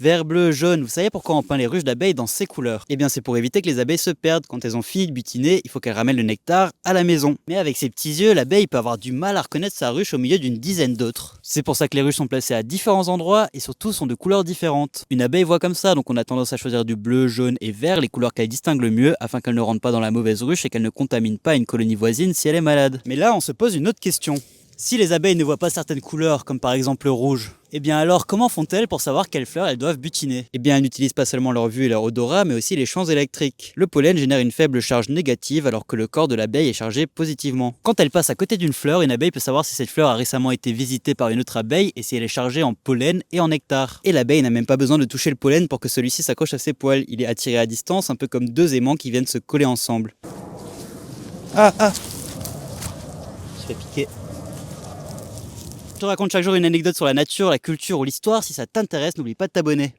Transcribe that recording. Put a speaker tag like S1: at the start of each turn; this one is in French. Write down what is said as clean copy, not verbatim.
S1: Vert, bleu, jaune, vous savez pourquoi on peint les ruches d'abeilles dans ces couleurs? Eh bien c'est pour éviter que les abeilles se perdent. Quand elles ont fini de butiner, il faut qu'elles ramènent le nectar à la maison. Mais avec ses petits yeux, l'abeille peut avoir du mal à reconnaître sa ruche au milieu d'une dizaine d'autres. C'est pour ça que les ruches sont placées à différents endroits et surtout sont de couleurs différentes. Une abeille voit comme ça, donc on a tendance à choisir du bleu, jaune et vert, les couleurs qu'elle distingue le mieux afin qu'elle ne rentre pas dans la mauvaise ruche et qu'elle ne contamine pas une colonie voisine si elle est malade. Mais là on se pose une autre question. Si les abeilles ne voient pas certaines couleurs, comme par exemple le rouge, eh bien alors comment font-elles pour savoir quelles fleurs elles doivent butiner? Eh bien elles n'utilisent pas seulement leur vue et leur odorat, mais aussi les champs électriques. Le pollen génère une faible charge négative alors que le corps de l'abeille est chargé positivement. Quand elle passe à côté d'une fleur, une abeille peut savoir si cette fleur a récemment été visitée par une autre abeille et si elle est chargée en pollen et en nectar. Et l'abeille n'a même pas besoin de toucher le pollen pour que celui-ci s'accroche à ses poils. Il est attiré à distance, un peu comme deux aimants qui viennent se coller ensemble. Ah, je fais piquer. Je te raconte chaque jour une anecdote sur la nature, la culture ou l'histoire. Si ça t'intéresse, n'oublie pas de t'abonner.